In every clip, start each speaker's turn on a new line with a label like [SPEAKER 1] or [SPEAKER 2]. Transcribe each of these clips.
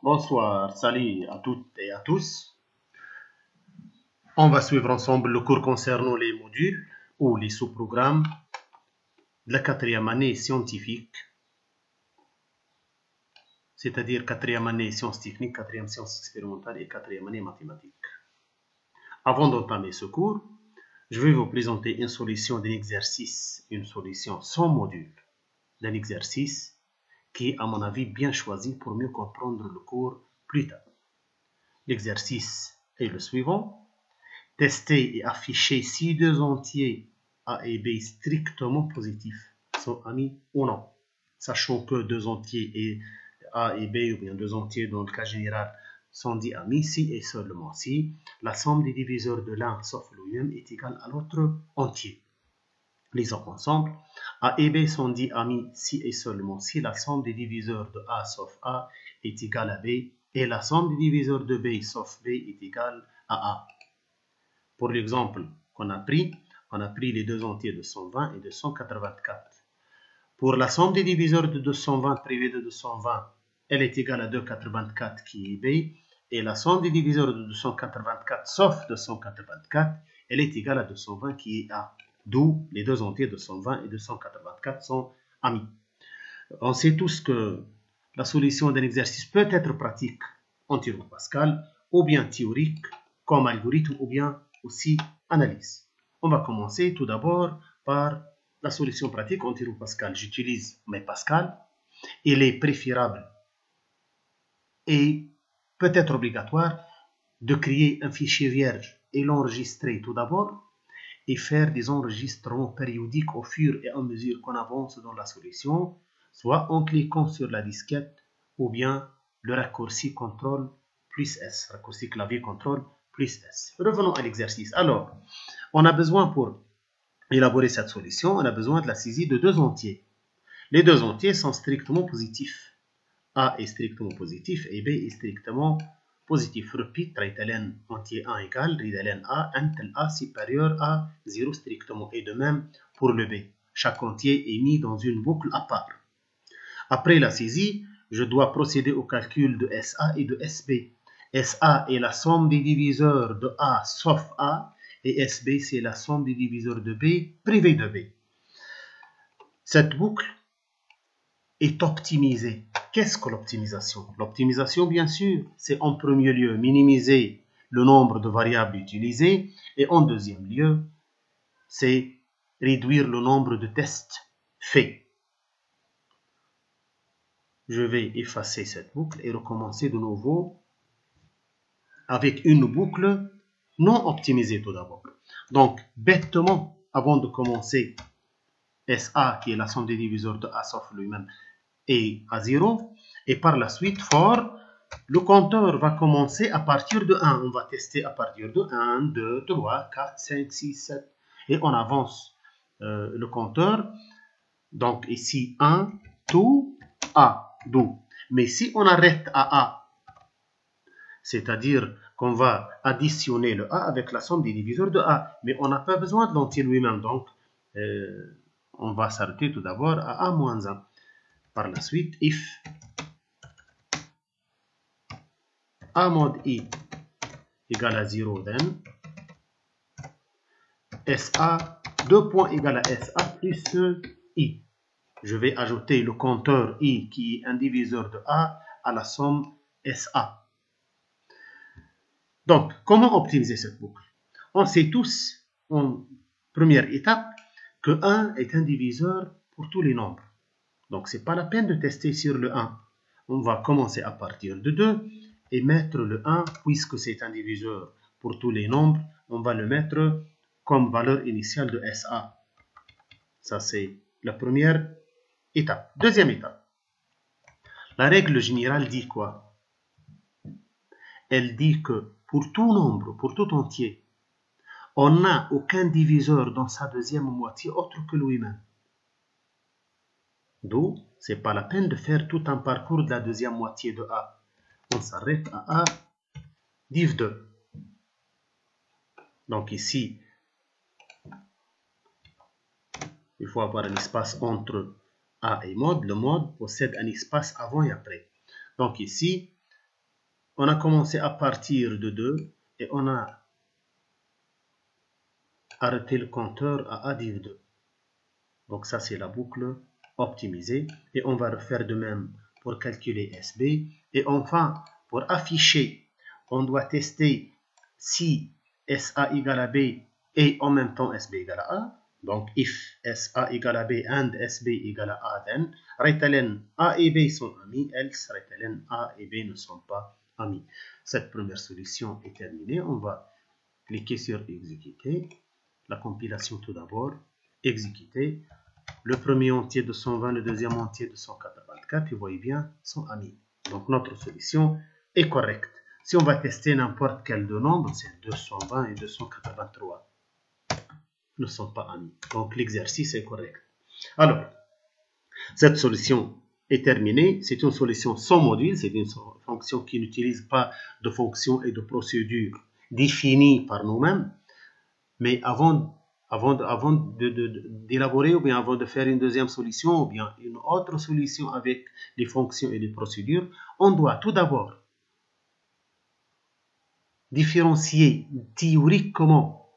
[SPEAKER 1] Bonsoir, salut à toutes et à tous. On va suivre ensemble le cours concernant les modules ou les sous-programmes de la quatrième année scientifique, c'est-à-dire quatrième année sciences techniques, quatrième sciences expérimentales et quatrième année mathématiques. Avant d'entamer ce cours, je vais vous présenter une solution d'un exercice, une solution sans module d'un exercice qui est à mon avis bien choisi pour mieux comprendre le cours plus tard. L'exercice est le suivant. Tester et afficher si deux entiers A et B strictement positifs sont amis ou non. Sachant que deux entiers A et B, ou bien deux entiers dans le cas général, sont dits amis si et seulement si la somme des diviseurs de l'un sauf lui-même est égale à l'autre entier. Lisons ensemble. A et B sont dits amis si et seulement si la somme des diviseurs de A sauf A est égale à B et la somme des diviseurs de B sauf B est égale à A. Pour l'exemple qu'on a pris, on a pris les deux entiers de 120 et de 184. Pour la somme des diviseurs de 220 privée de 220, elle est égale à 284 qui est B, et la somme des diviseurs de 284 sauf 284, elle est égale à 220 qui est A. D'où les deux entiers de 120 et de 184 sont amis. On sait tous que la solution d'un exercice peut être pratique en théorie Pascal, ou bien théorique comme algorithme, ou bien aussi analyse. On va commencer tout d'abord par la solution pratique en théorie Pascal. J'utilise mes Pascal. Il est préférable et peut-être obligatoire de créer un fichier vierge et l'enregistrer tout d'abord et faire des enregistrements périodiques au fur et à mesure qu'on avance dans la solution, soit en cliquant sur la disquette ou bien le raccourci CTRL plus S, raccourci clavier CTRL plus S. Revenons à l'exercice. Alors, on a besoin pour élaborer cette solution, on a besoin de la saisie de deux entiers. Les deux entiers sont strictement positifs. A est strictement positif et B est strictement positif. Repeat, Reitelen entier 1 égale, Reitelen A, tel A supérieur à 0 strictement. Et de même pour le B. Chaque entier est mis dans une boucle à part. Après la saisie, je dois procéder au calcul de SA et de SB. SA est la somme des diviseurs de A sauf A, et SB c'est la somme des diviseurs de B privé de B. Cette boucle est optimisée. Qu'est-ce que l'optimisation? L'optimisation, bien sûr, c'est en premier lieu minimiser le nombre de variables utilisées et en deuxième lieu, c'est réduire le nombre de tests faits. Je vais effacer cette boucle et recommencer de nouveau avec une boucle non optimisée tout d'abord. Donc, bêtement, avant de commencer, SA, qui est la somme des diviseurs de A sauf lui-même, est à 0. Et par la suite, for, le compteur va commencer à partir de 1. On va tester à partir de 1, 2, 3, 4, 5, 6, 7. Et on avance le compteur. Donc ici, 1, 2, A, 2. Mais si on arrête à A, c'est-à-dire qu'on va additionner le A avec la somme des diviseurs de A. Mais on n'a pas besoin de l'entier lui-même. Donc, on va s'arrêter tout d'abord à A moins 1. Par la suite, if A mod I égale à 0, then SA, 2 points égale à SA plus I. Je vais ajouter le compteur I qui est un diviseur de A à la somme SA. Donc, comment optimiser cette boucle? On sait tous, en première étape, que 1 est un diviseur pour tous les nombres. Donc, ce n'est pas la peine de tester sur le 1. On va commencer à partir de 2 et mettre le 1, puisque c'est un diviseur pour tous les nombres, on va le mettre comme valeur initiale de SA. Ça, c'est la première étape. Deuxième étape. La règle générale dit quoi? Elle dit que pour tout nombre, pour tout entier, on n'a aucun diviseur dans sa deuxième moitié autre que lui-même. D'où, ce n'est pas la peine de faire tout un parcours de la deuxième moitié de A. On s'arrête à A div 2. Donc ici, il faut avoir un espace entre A et mod. Le mod possède un espace avant et après. Donc ici, On a commencé à partir de 2 et on a arrêté le compteur à A div 2. Donc ça, c'est la boucle optimisée. Et on va refaire de même pour calculer SB. Et enfin, pour afficher, on doit tester si SA égale à B et en même temps SB égale à A. Donc, if SA égale à B and SB égale à A, then Reitalen A et B sont amis, else Reitalen A et B ne sont pas amis. Cette première solution est terminée. On va cliquer sur exécuter. La compilation tout d'abord, exécuter. Le premier entier de 120, le deuxième entier de 184, vous voyez bien, sont amis. Donc notre solution est correcte. Si on va tester n'importe quel deux nombres, c'est 220 et 283. Ne sont pas amis. Donc l'exercice est correct. Alors, cette solution est terminée. C'est une solution sans module. C'est une fonction qui n'utilise pas de fonction et de procédure définies par nous-mêmes. Mais avant d'élaborer ou bien avant de faire une deuxième solution ou bien une autre solution avec des fonctions et des procédures, on doit tout d'abord différencier théoriquement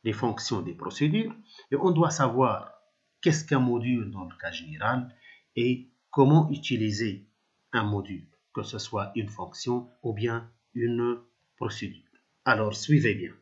[SPEAKER 1] les fonctions des procédures et on doit savoir qu'est-ce qu'un module dans le cas général et comment utiliser un module, que ce soit une fonction ou bien une procédure. Alors, suivez bien.